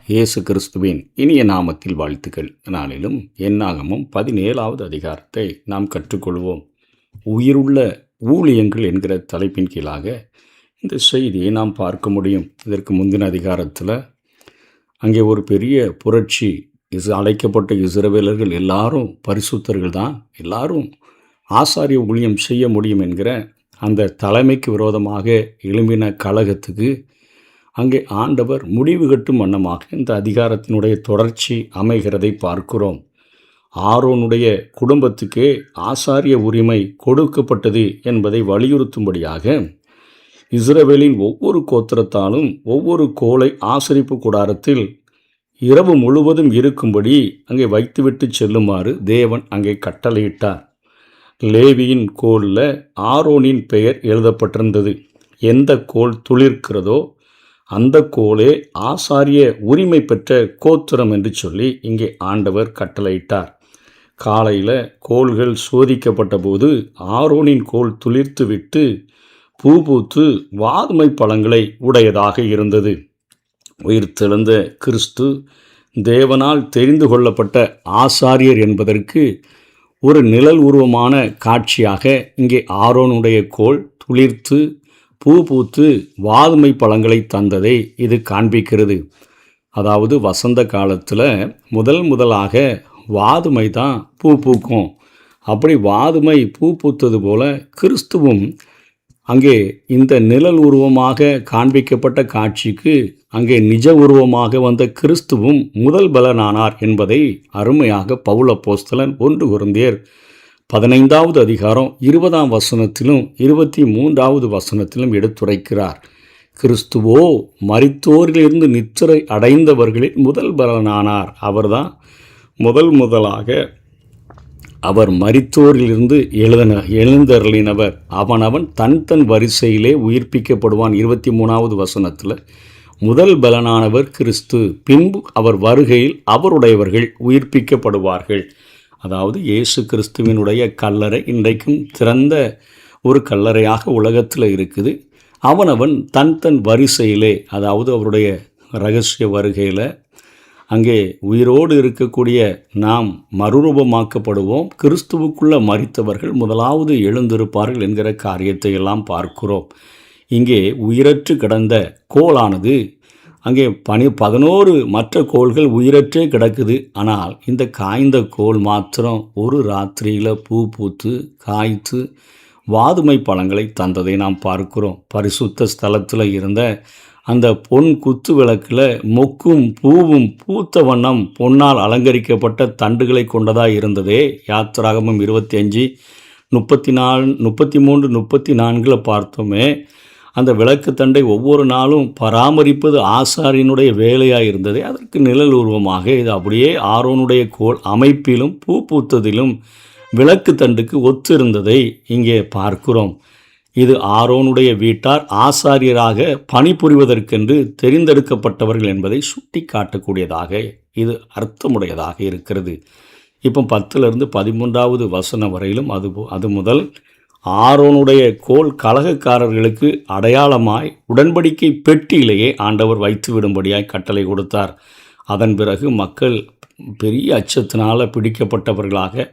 இயேசு கிறிஸ்துவின் இனிய நாமத்தில் வாழ்த்துக்கள். நாளிலும் என்னாகமும் 17வது அதிகாரத்தை நாம் கற்றுக்கொள்வோம். உயிருள்ள ஊழியங்கள் என்கிற தலைப்பின் கீழாக இந்த செய்தியை நாம் பார்க்க முடியும். இதற்கு முந்தின அதிகாரத்தில் அங்கே ஒரு பெரிய புரட்சி, அழைக்கப்பட்ட இஸ்ரவேலர்கள் எல்லாரும் பரிசுத்தர்கள் தான், எல்லாரும் ஆசாரிய ஊழியம் செய்ய முடியும் என்கிற அந்த தலைமைக்கு விரோதமாக எழும்பின கலகத்துக்கு அங்கே ஆண்டவர் முடிவு கட்டும் வண்ணமாக இந்த அதிகாரத்தினுடைய தொடர்ச்சி அமைகிறதை பார்க்கிறோம். ஆரோனுடைய குடும்பத்துக்கே ஆசாரிய உரிமை கொடுக்கப்பட்டது என்பதை வலியுறுத்தும்படியாக இஸ்ரவேலின் ஒவ்வொரு கோத்திரத்தாலும் ஒவ்வொரு கோலை ஆசரிப்பு கூடாரத்தில் இரவு முழுவதும் இருக்கும்படி அங்கே வைத்துவிட்டு செல்லுமாறு தேவன் அங்கே கட்டளையிட்டார். லேவியின் கோலில் ஆரோனின் பெயர் எழுதப்பட்டிருந்தது. எந்த கோல் துளிர்க்கிறதோ அந்த கோலே ஆசாரிய உரிமை பெற்ற கோத்திரம் என்று சொல்லி இங்கே ஆண்டவர் கட்டளையிட்டார். காலையில் கோள்கள் சோதிக்கப்பட்ட போது ஆரோனின் கோல் துளிர்த்து விட்டு பூ பூத்து வாதுமை பழங்களை உடையதாக இருந்தது. உயிர்த்தெழுந்த கிறிஸ்து தேவனால் தெரிந்து கொள்ளப்பட்ட ஆசாரியர் என்பதற்கு ஒரு நிழல் உருவமான காட்சியாக இங்கே ஆரோனுடைய கோல் துளிர்த்து பூ பூத்து வாதுமை பழங்களை தந்ததை இது காண்பிக்கிறது. அதாவது வசந்த காலத்தில் முதலாக வாதுமை தான் பூ பூக்கும். அப்படி வாதுமை பூ பூத்தது போல கிறிஸ்துவும் அங்கே இந்த நிழல் உருவமாக காண்பிக்கப்பட்ட காட்சிக்கு அங்கே நிஜ உருவமாக வந்த கிறிஸ்துவும் முதல் பலனானார் என்பதை அருமையாக பவுல் அப்போஸ்தலன் 1 கொரிந்தியர் 15வது அதிகாரம் 20ஆம் வசனத்திலும் 23வது வசனத்திலும் எடுத்துரைக்கிறார். கிறிஸ்துவோ மரித்தோரிலிருந்து நித்திரை அடைந்தவர்களில் முதல் பலனானார். அவர்தான் முதலாக அவர் மரித்தோரிலிருந்து எழுந்தருளினவர். அவன் தன் வரிசையிலே உயிர்ப்பிக்கப்படுவான். 23வது வசனத்தில் முதல் பலனானவர் கிறிஸ்து, பின்பு அவர் வருகையில் அவருடையவர்கள் உயிர்ப்பிக்கப்படுவார்கள். அதாவது இயேசு கிறிஸ்துவினுடைய கல்லறை இன்றைக்கும் திறந்த ஒரு கல்லறையாக உலகத்தில் இருக்குது. அவன் தன் வரிசையிலே, அதாவது அவருடைய இரகசிய வருகையில் அங்கே உயிரோடு இருக்கக்கூடிய நாம் மறுரூபமாக்கப்படுவோம். கிறிஸ்துவுக்குள்ளே மரித்தவர்கள் முதலாவது எழுந்திருப்பார்கள் என்கிற காரியத்தை எல்லாம் பார்க்கிறோம். இங்கே உயிரற்று கிடந்த கோலானது அங்கே 11 மற்ற கோள்கள் உயிரற்றே கிடக்குது. ஆனால் இந்த காய்ந்த கோல் மாத்திரம் ஒரு ராத்திரியில் பூ பூத்து காய்த்து வாதுமை பழங்களை தந்ததை நாம் பார்க்கிறோம். பரிசுத்த ஸ்தலத்தில் இருந்த அந்த பொன் குத்து விளக்கில் மொக்கும் பூவும் பூத்த வண்ணம் பொன்னால் அலங்கரிக்கப்பட்ட தண்டுகளை கொண்டதாக இருந்ததே. யாத்திராகமம் 25, 34, 33, 34 பார்த்தோமே. அந்த விளக்கு தண்டை ஒவ்வொரு நாளும் பராமரிப்பது ஆசாரியனுடைய வேலையாக இருந்தது. அதற்கு நிழல் உருவமாக இது அப்படியே ஆரோனுடைய கோல் அமைப்பிலும் பூ பூத்ததிலும் விளக்கு தண்டுக்கு ஒத்திருந்ததை இங்கே பார்க்கிறோம். இது ஆரோனுடைய வீட்டார் ஆசாரியராக பணிபுரிவதற்கென்று தெரிந்தெடுக்கப்பட்டவர்கள் என்பதை சுட்டி காட்டக்கூடியதாக இது அர்த்தமுடையதாக இருக்கிறது. இப்போ 10லிருந்து 13வது வசனம் வரையிலும் அது முதல் ஆரோனுடைய கோல் கலகக்காரர்களுக்கு அடையாளமாய் உடன்படிக்கை பெட்டியிலேயே ஆண்டவர் வைத்து விடும்படியாய் கட்டளை கொடுத்தார். அதன் பிறகு மக்கள் பெரிய அச்சத்தினால் பிடிக்கப்பட்டவர்களாக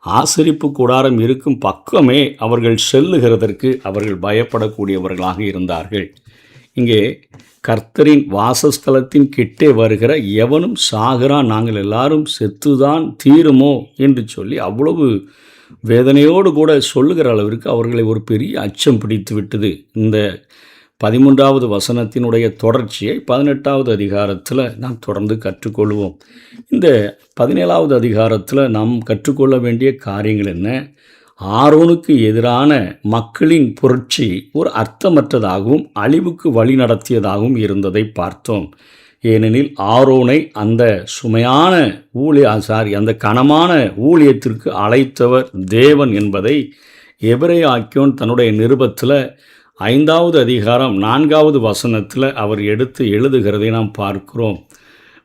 ஆசரிப்பு கூடாரம் இருக்கும் பக்கமே அவர்கள் செல்லுகிறதற்கு அவர்கள் பயப்படக்கூடியவர்களாக இருந்தார்கள். இங்கே கர்த்தரின் வாசஸ்தலத்தின் கிட்டே வருகிற எவனும் சாகிறான், நாங்கள் எல்லாரும் செத்துதான் தீருமோ என்று சொல்லி அவ்வளவு வேதனையோடு கூட சொல்லுகிற அளவிற்கு அவர்களை ஒரு பெரிய அச்சம் பிடித்து விட்டது. இந்த 13வது வசனத்தினுடைய தொடர்ச்சியை 18வது அதிகாரத்தில் நாம் தொடர்ந்து கற்றுக்கொள்வோம். இந்த 17வது அதிகாரத்தில் நாம் கற்றுக்கொள்ள வேண்டிய காரியங்கள் என்ன? ஆரோனுக்கு எதிரான மக்களின் புரட்சி ஒரு அர்த்தமற்றதாகவும் அழிவுக்கு வழி நடத்தியதாகவும் இருந்ததை பார்த்தோம். ஏனெனில் ஆரோனை அந்த சுமையான அந்த கனமான ஊழியத்திற்கு அழைத்தவர் தேவன் என்பதை எபிரேயர் தன்னுடைய நிருபத்தில் 5வது அதிகாரம் 4வது வசனத்தில் அவர் எடுத்து எழுதுகிறதை நாம் பார்க்கிறோம்.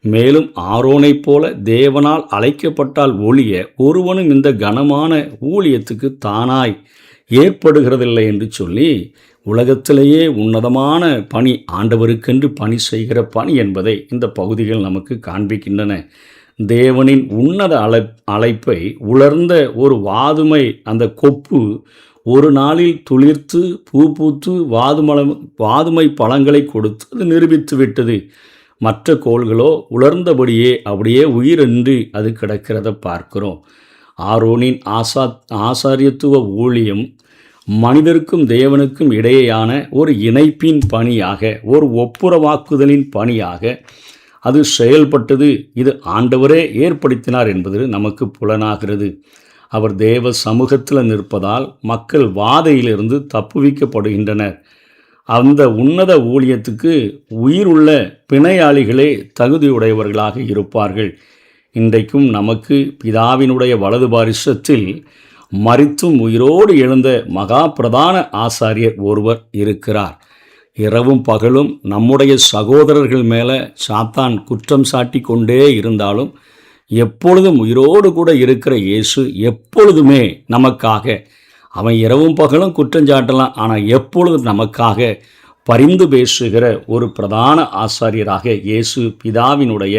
மேலும் ஆரோனைப் போல தேவனால் அழைக்கப்பட்டால் ஒழிய ஒருவனும் இந்த கனமான ஊழியத்துக்கு தானாய் ஏற்படுகிறதில்லை என்று சொல்லி உலகத்திலேயே உன்னதமான பணி, ஆண்டவருக்கென்று பணி செய்கிற பணி என்பதை இந்த பகுதிகள் நமக்கு காண்பிக்கின்றன. தேவனின் உன்னத அழைப்பை உலர்ந்த ஒரு வாதுமை அந்த கொப்பு ஒரு நாளில் துளிர்த்து பூ பூத்து வாதுமை பழங்களை கொடுத்து அது நிரூபித்து விட்டது. மற்ற கோள்களோ உலர்ந்தபடியே அப்படியே உயிரின்றி அது கிடக்கிறத பார்க்கிறோம். ஆரோனின் ஆசாரியத்துவ ஊழியம் மனிதருக்கும் தேவனுக்கும் இடையேயான ஒரு இணைப்பின் பணியாக, ஒரு ஒப்புரவாக்குதலின் பணியாக அது செயல்பட்டது. இது ஆண்டவரே ஏற்படுத்தினார் என்பது நமக்கு புலனாகிறது. அவர் தேவ சமூகத்தில் நிற்பதால் மக்கள் வாதையிலிருந்து தப்புவிக்கப்படுகின்றனர். அந்த உன்னத ஊழியத்துக்கு உயிருள்ள பிணையாளிகளே தகுதியுடையவர்களாக இருப்பார்கள். இன்றைக்கும் நமக்கு பிதாவினுடைய வலது பாரிசத்தில் மரித்தும் உயிரோடு எழுந்த மகா பிரதான ஆசாரியர் ஒருவர் இருக்கிறார். இரவும் பகலும் நம்முடைய சகோதரர்கள் மேலே சாத்தான் குற்றம் சாட்டி கொண்டே இருந்தாலும் எப்பொழுதும் உயிரோடு கூட இருக்கிற இயேசு எப்பொழுதுமே நமக்காக, அவன் இரவும் பகலும் குற்றம் சாட்டலாம், ஆனால் எப்பொழுதும் நமக்காக பரிந்து பேசுகிற ஒரு பிரதான ஆசாரியராக இயேசு பிதாவினுடைய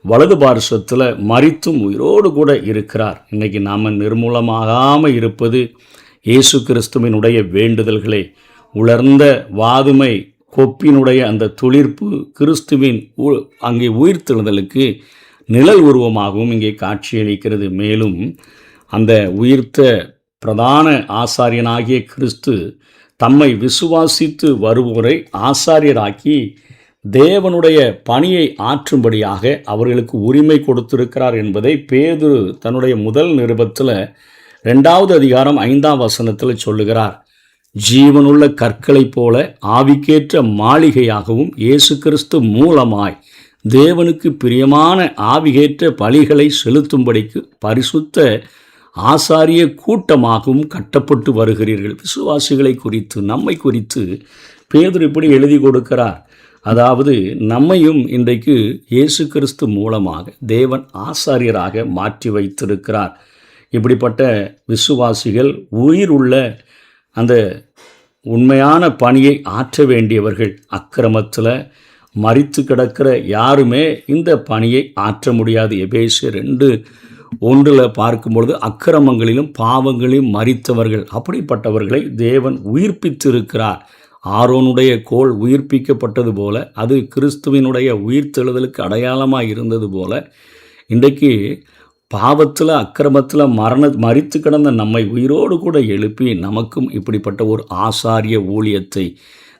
வலது பார்சத்தில் மரித்தும் உயிரோடு கூட இருக்கிறார். இன்றைக்கி நாம் நிர்மூலமாகாமல் இருப்பது இயேசு கிறிஸ்துவினுடைய வேண்டுதல்களே. உலர்ந்த வாதுமை கொப்பினுடைய அந்த துளிர்ப்பு கிறிஸ்துவின் அங்கே உயிர்த்தெழுதலுக்கு நிழல் உருவமாகவும் இங்கே காட்சியளிக்கிறது. மேலும் அந்த உயிர்த்த பிரதான ஆசாரியனாகிய கிறிஸ்து தம்மை விசுவாசித்து வருவோரை ஆசாரியராக்கி தேவனுடைய பணியை ஆற்றும்படியாக அவர்களுக்கு உரிமை கொடுத்திருக்கிறார் என்பதை பேதுரு தன்னுடைய முதல் நிருபத்தில் 2வது அதிகாரம் 5ஆம் வசனத்தில் சொல்லுகிறார். ஜீவனுள்ள கற்களைப் போல ஆவிக்கேற்ற மாளிகையாகவும் இயேசு கிறிஸ்து மூலமாய் தேவனுக்கு பிரியமான ஆவிகேற்ற பலிகளை செலுத்தும்படிக்கு பரிசுத்த ஆசாரிய கூட்டமாகவும் கட்டப்பட்டு வருகிறீர்கள். விசுவாசிகளை குறித்து, நம்மை குறித்து பேதுரு இப்படி எழுதி கொடுக்கிறார். அதாவது நம்மையும் இன்றைக்கு இயேசு கிறிஸ்து மூலமாக தேவன் ஆசாரியராக மாற்றி வைத்திருக்கிறார். இப்படிப்பட்ட விசுவாசிகள் உயிர் உள்ள அந்த உண்மையான பணியை ஆற்ற வேண்டியவர்கள். அக்கிரமத்தில் மரித்து கிடக்கிற யாருமே இந்த பணியை ஆற்ற முடியாது. எபேசியர் 2:1 பார்க்கும்பொழுது அக்கிரமங்களிலும் பாவங்களிலும் மரித்தவர்கள், அப்படிப்பட்டவர்களை தேவன் உயிர்ப்பித்திருக்கிறார். ஆரோனுடைய கோல் உயிர்ப்பிக்கப்பட்டது போல, அது கிறிஸ்துவினுடைய உயிர்த்தெழுதலுக்கு அடையாளமாக இருந்தது போல, இன்றைக்கு பாவத்தில் அக்கிரமத்தில் மரித்து கிடந்த நம்மை உயிரோடு கூட எழுப்பி நமக்கும் இப்படிப்பட்ட ஒரு ஆசாரிய ஊழியத்தை,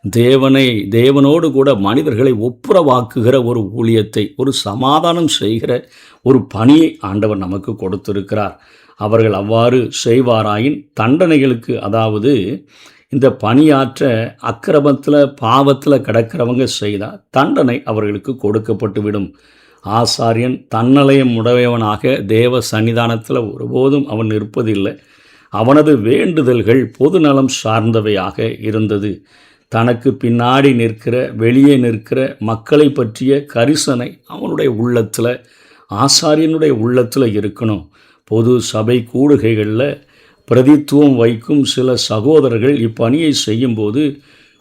தேவனோடு கூட மனிதர்களை ஒப்புரவாக்குகிற ஒரு ஊழியத்தை, ஒரு சமாதானம் செய்கிற ஒரு பணியை ஆண்டவர் நமக்கு கொடுத்திருக்கிறார். அவர்கள் அவ்வாறு செய்வாராயின் தண்டனைகளுக்கு, அதாவது இந்த பணியாற்ற அக்கிரமத்தில் பாவத்தில் கிடக்கிறவங்க செய்தால் தண்டனை அவர்களுக்கு கொடுக்கப்பட்டுவிடும். ஆசாரியன் தன்னலயம் உடையவனாக தேவ சன்னிதானத்தில் ஒருபோதும் அவன் நிற்பதில்லை. அவனது வேண்டுதல்கள் பொது நலம் சார்ந்தவையாக இருந்தது. தனக்கு பின்னாடி நிற்கிற, வெளியே நிற்கிற மக்களை பற்றிய கரிசனை அவனுடைய உள்ளத்தில், ஆசாரியனுடைய உள்ளத்தில் இருக்கணும். பொது சபை கூடுகைகளில் பிரதித்துவம் வைக்கும் சில சகோதரர்கள் இப்பணியை செய்யும்போது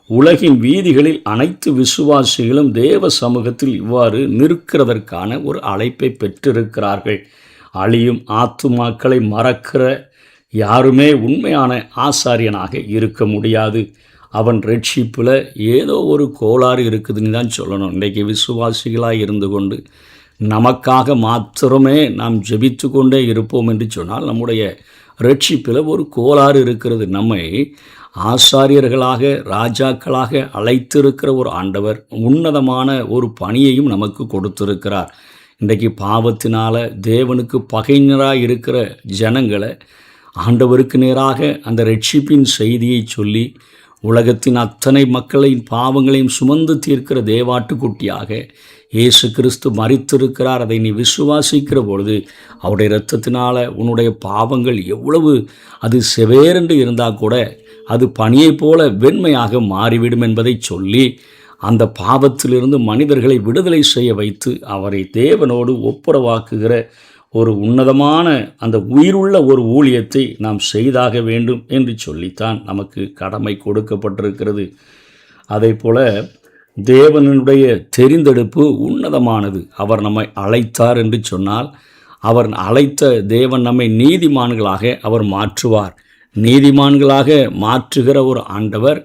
உலகின் வீதிகளில் அனைத்து விசுவாசிகளும் தேவ சமூகத்தில் இவ்வாறு நிற்கிறதற்கான ஒரு அழைப்பை பெற்றிருக்கிறார்கள். அழியும் ஆத்துமாக்களை மறக்கிற யாருமே உண்மையான ஆசாரியனாக இருக்க முடியாது. அவன் ரட்சிப்பில் ஏதோ ஒரு கோளாறு இருக்குதுன்னு தான் சொல்லணும். இன்றைக்கு விசுவாசிகளாக இருந்து கொண்டு நமக்காக மாத்திரமே நாம் ஜெபித்து கொண்டே இருப்போம் என்று சொன்னால் நம்முடைய ரட்சிப்பில் ஒரு கோளாறு இருக்கிறது. நம்மை ஆசாரியர்களாக, ராஜாக்களாக அழைத்திருக்கிற ஒரு ஆண்டவர் உன்னதமான ஒரு பணியையும் நமக்கு கொடுத்திருக்கிறார். இன்றைக்கு பாவத்தினால் தேவனுக்கு பகைஞராக இருக்கிற ஜனங்களை ஆண்டவருக்கு நேராக அந்த ரட்சிப்பின் செய்தியை சொல்லி உலகத்தின் அத்தனை மக்களின் பாவங்களையும் சுமந்து தீர்க்கிற தேவாட்டுக்குட்டியாக இயேசு கிறிஸ்து மரித்திருக்கிறார். அதை நீ விசுவாசிக்கிற பொழுது அவருடைய இரத்தத்தினால் உன்னுடைய பாவங்கள் எவ்வளவு அது செவேரென்று இருந்தால் கூட அது பனியைப் போல வெண்மையாக மாறிவிடும் என்பதை சொல்லி அந்த பாவத்திலிருந்து மனிதர்களை விடுதலை செய்ய வைத்து அவரை தேவனோடு ஒப்புரவாக்குகிற ஒரு உன்னதமான அந்த உயிருள்ள ஒரு ஊழியத்தை நாம் செய்தாக வேண்டும் என்று சொல்லித்தான் நமக்கு கடமை கொடுக்கப்பட்டிருக்கிறது. அதே போல தேவனுடைய தெரிந்தெடுப்பு உன்னதமானது. அவர் நம்மை அழைத்தார் என்று சொன்னால், அவர் அழைத்த தேவன் நம்மை நீதிமான்களாக அவர் மாற்றுவார். நீதிமான்களாக மாற்றுகிற ஒரு ஆண்டவர்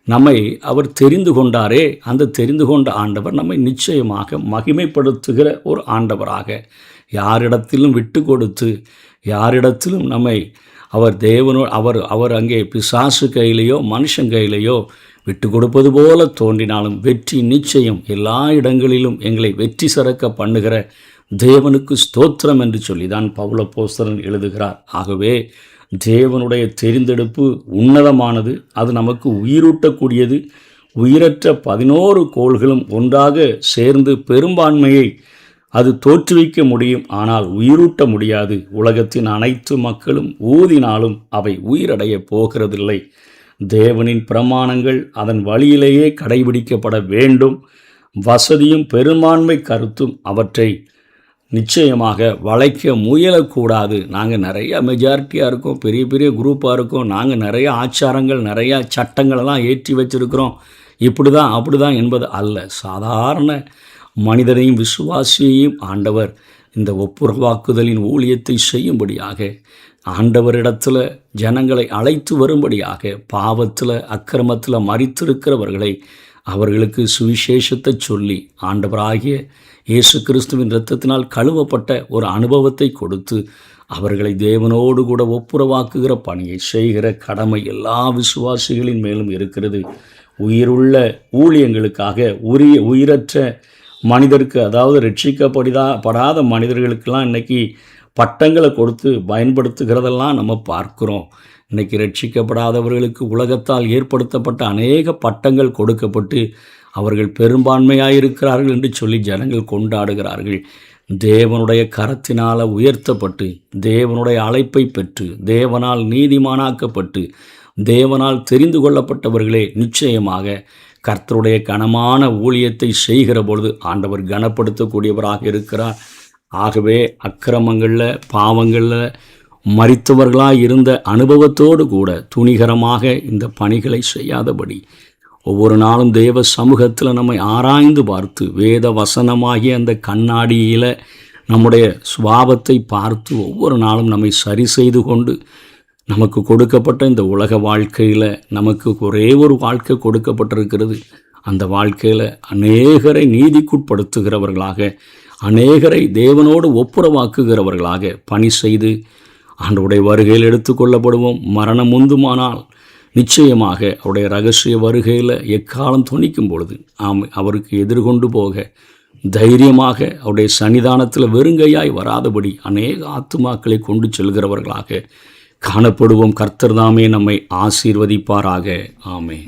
நம்மை அவர் தெரிந்து கொண்டாரே, அந்த தெரிந்து கொண்ட ஆண்டவர் நம்மை நிச்சயமாக மகிமைப்படுத்துகிற ஒரு ஆண்டவராக, யாரிடத்திலும் விட்டு கொடுத்து, யாரிடத்திலும் நம்மை அவர் அவர் அங்கே பிசாசு கையிலேயோ மனுஷன் கையிலேயோ விட்டு கொடுப்பது போல தோன்றினாலும் வெற்றி நிச்சயம். எல்லா இடங்களிலும் எங்களை வெற்றி சிறக்க பண்ணுகிற தேவனுக்கு ஸ்தோத்திரம் என்று சொல்லி தான் பவுலப்போஸ்தலன் எழுதுகிறார். ஆகவே தேவனுடைய தெரிந்தெடுப்பு உன்னதமானது. அது நமக்கு உயிரூட்டக்கூடியது. உயிரற்ற 11 கோள்களும் ஒன்றாக சேர்ந்து பெரும்பான்மையை அது தோற்றுவிக்க முடியும், ஆனால் உயிரூட்ட முடியாது. உலகத்தின் அனைத்து மக்களும் ஊதினாலும் அவை உயிரடைய போகிறதில்லை. தேவனின் பிரமாணங்கள் அதன் வழியிலேயே கடைபிடிக்கப்பட வேண்டும். வசதியும் பெரும்பான்மை கருத்தும் அவற்றை நிச்சயமாக வளைக்க முயலக்கூடாது. நாங்கள் நிறையா மெஜாரிட்டியாக இருக்கோம், பெரிய பெரிய குரூப்பாக இருக்கோம், நாங்கள் நிறைய ஆச்சாரங்கள் நிறையா சட்டங்களெல்லாம் ஏற்றி வச்சுருக்கிறோம், இப்படி தான் அப்படி தான் என்பது அல்ல. சாதாரண மனிதனையும் விசுவாசியையும் ஆண்டவர் இந்த ஒப்புரவாக்குதலின் ஊழியத்தை செய்யும்படியாக ஆண்டவரிடத்தில் ஜனங்களை அழைத்து வரும்படியாக பாவத்தில் அக்கிரமத்தில் மரித்திருக்கிறவர்களை அவர்களுக்கு சுவிசேஷத்தை சொல்லி ஆண்டவராகிய இயேசு கிறிஸ்துவின் இரத்தத்தினால் கழுவப்பட்ட ஒரு அனுபவத்தை கொடுத்து அவர்களை தேவனோடு கூட ஒப்புரவாக்குகிற பணியை செய்கிற கடமை எல்லா விசுவாசிகளின் மேலும் இருக்கிறது. உயிருள்ள ஊழியங்களுக்காக உயிரற்ற மனிதருக்கு, அதாவது ரட்சிக்கப்படாத மனிதர்களுக்கெல்லாம் இன்றைக்கி பட்டங்களை கொடுத்து பயன்படுத்துகிறதெல்லாம் நம்ம பார்க்குறோம். இன்றைக்கி ரட்சிக்கப்படாதவர்களுக்கு உலகத்தால் ஏற்படுத்தப்பட்ட அநேக பட்டங்கள் கொடுக்கப்பட்டு அவர்கள் பெரும்பான்மையாயிருக்கிறார்கள் என்று சொல்லி ஜனங்கள் கொண்டாடுகிறார்கள். தேவனுடைய கரத்தினால் உயர்த்தப்பட்டு தேவனுடைய அழைப்பை பெற்று தேவனால் நீதிமானாக்கப்பட்டு தேவனால் தெரிந்து கொள்ளப்பட்டவர்களே நிச்சயமாக கர்த்தருடைய கனமான ஊழியத்தை செய்கிற பொழுது ஆண்டவர் கனப்படுத்தக்கூடியவராக இருக்கிறார். ஆகவே அக்கிரமங்களில் பாவங்களில் மரித்தவர்களாக இருந்த அனுபவத்தோடு கூட துணிகரமாக இந்த பணிகளை செய்யாதபடி ஒவ்வொரு நாளும் தேவ சமூகத்தில் நம்மை ஆராய்ந்து பார்த்து வேத வசனமாகிய அந்த கண்ணாடியில் நம்முடைய சுபாவத்தை பார்த்து ஒவ்வொரு நாளும் நம்மை சரி செய்து கொண்டு நமக்கு கொடுக்கப்பட்ட இந்த உலக வாழ்க்கையில் நமக்கு ஒரே ஒரு வாழ்க்கை கொடுக்கப்பட்டிருக்கிறது. அந்த வாழ்க்கையில் அநேகரை நீதிக்குட்படுத்துகிறவர்களாக, அநேகரை தேவனோடு ஒப்புரவாக்குகிறவர்களாக பணி செய்து ஆண்டவருடைய வருகையில் எடுத்துக்கொள்ளப்படுவோம். மரணம் முந்துமானால் நிச்சயமாக அவருடைய ரகசிய வருகையில் எக்காலம் துணிக்கும் பொழுது அவருக்கு எதிர்கொண்டு போக தைரியமாக அவருடைய சன்னிதானத்தில் வெறுங்கையாய் வராதபடி அநேக ஆத்துமாக்களை கொண்டு செல்கிறவர்களாக காணப்படுவோம். கர்த்தர் தாமே நம்மை ஆசீர்வதிப்பாராக. ஆமென்.